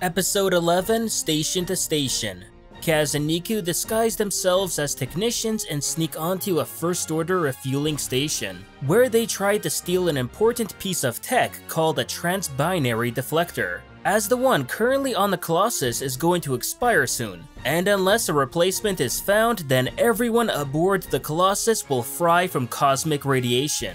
Episode 11, Station to Station. Kaz and Neeku disguise themselves as technicians and sneak onto a First Order refueling station, where they try to steal an important piece of tech called a trans-binary deflector, as the one currently on the Colossus is going to expire soon, and unless a replacement is found, then everyone aboard the Colossus will fry from cosmic radiation.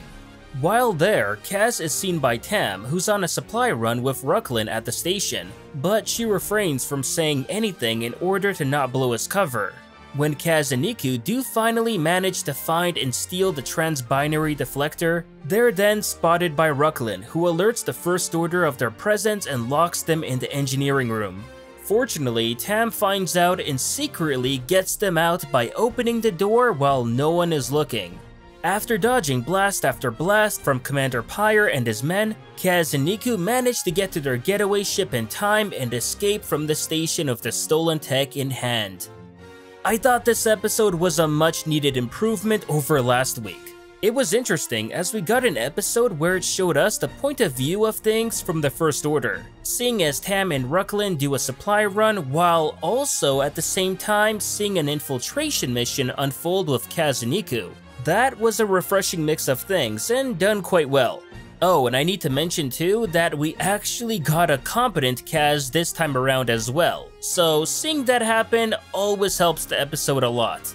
While there, Kaz is seen by Tam, who's on a supply run with Rucklin at the station, but she refrains from saying anything in order to not blow his cover. When Kaz and Neeku do finally manage to find and steal the trans-binary deflector, they're then spotted by Rucklin, who alerts the First Order of their presence and locks them in the engineering room. Fortunately, Tam finds out and secretly gets them out by opening the door while no one is looking. After dodging blast after blast from Commander Pyre and his men, Kaz and Neeku manage to get to their getaway ship in time and escape from the station with the stolen tech in hand. I thought this episode was a much needed improvement over last week. It was interesting as we got an episode where it showed us the point of view of things from the First Order, seeing as Tam and Rucklin do a supply run while also at the same time seeing an infiltration mission unfold with Kaz and Neeku. That was a refreshing mix of things and done quite well. Oh, and I need to mention too that we actually got a competent Kaz this time around as well, so seeing that happen always helps the episode a lot.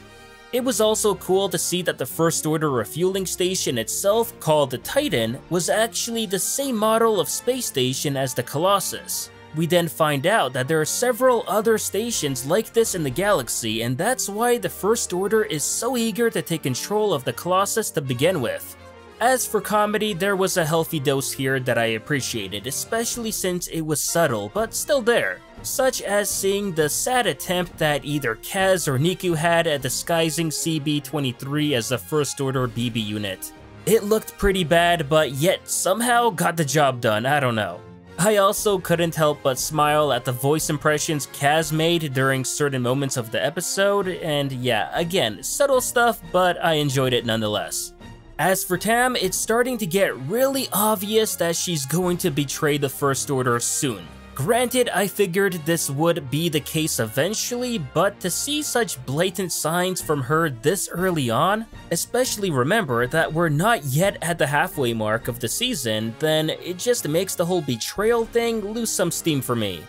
It was also cool to see that the First Order refueling station itself, called the Titan, was actually the same model of space station as the Colossus. We then find out that there are several other stations like this in the galaxy, and that's why the First Order is so eager to take control of the Colossus to begin with. As for comedy, there was a healthy dose here that I appreciated, especially since it was subtle but still there, such as seeing the sad attempt that either Kaz or Neeku had at disguising CB-23 as a First Order BB unit. It looked pretty bad, but yet somehow got the job done, I don't know. I also couldn't help but smile at the voice impressions Kaz made during certain moments of the episode, and yeah, again, subtle stuff, but I enjoyed it nonetheless. As for Tam, it's starting to get really obvious that she's going to betray the First Order soon. Granted, I figured this would be the case eventually, but to see such blatant signs from her this early on, especially remember that we're not yet at the halfway mark of the season, then it just makes the whole betrayal thing lose some steam for me.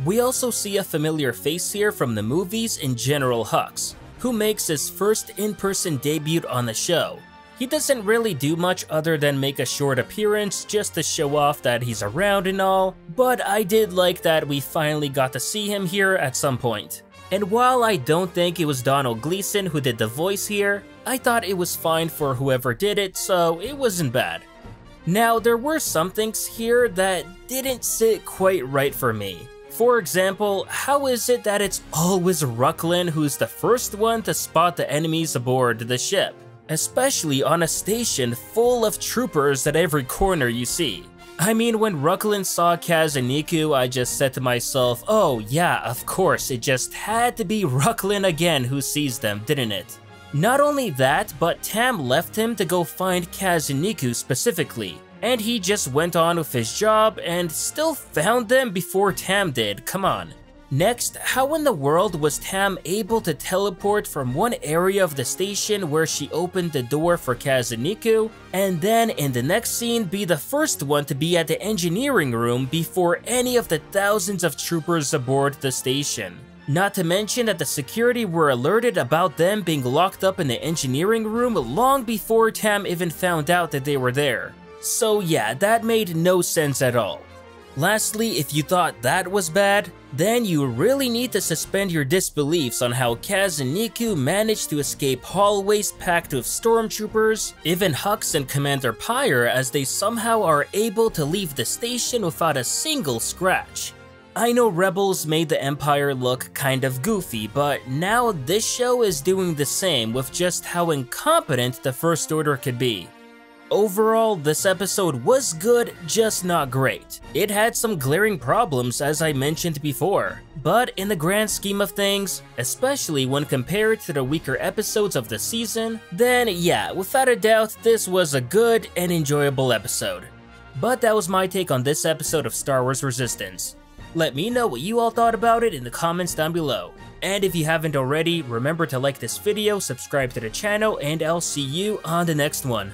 We also see a familiar face here from the movies in General Hux, who makes his first in-person debut on the show. He doesn't really do much other than make a short appearance just to show off that he's around and all, but I did like that we finally got to see him here at some point. And while I don't think it was Donald Gleason who did the voice here, I thought it was fine for whoever did it, so it wasn't bad. Now, there were some things here that didn't sit quite right for me. For example, how is it that it's always Rucklin who's the first one to spot the enemies aboard the ship? Especially on a station full of troopers at every corner you see. I mean, when Rucklin saw Kaz and Neeku, I just said to myself, oh yeah, of course, it just had to be Rucklin again who sees them, didn't it? Not only that, but Tam left him to go find Kaz and Neeku specifically, and he just went on with his job and still found them before Tam did, come on. Next, how in the world was Tam able to teleport from one area of the station where she opened the door for Kaz and Neeku, and then in the next scene be the first one to be at the engineering room before any of the thousands of troopers aboard the station? Not to mention that the security were alerted about them being locked up in the engineering room long before Tam even found out that they were there. So yeah, that made no sense at all. Lastly, if you thought that was bad, then you really need to suspend your disbeliefs on how Kaz and Neeku managed to escape hallways packed with stormtroopers, even Hux and Commander Pyre, as they somehow are able to leave the station without a single scratch. I know Rebels made the Empire look kind of goofy, but now this show is doing the same with just how incompetent the First Order could be. Overall, this episode was good, just not great. It had some glaring problems as I mentioned before, but in the grand scheme of things, especially when compared to the weaker episodes of the season, then yeah, without a doubt, this was a good and enjoyable episode. But that was my take on this episode of Star Wars Resistance. Let me know what you all thought about it in the comments down below. And if you haven't already, remember to like this video, subscribe to the channel, and I'll see you on the next one.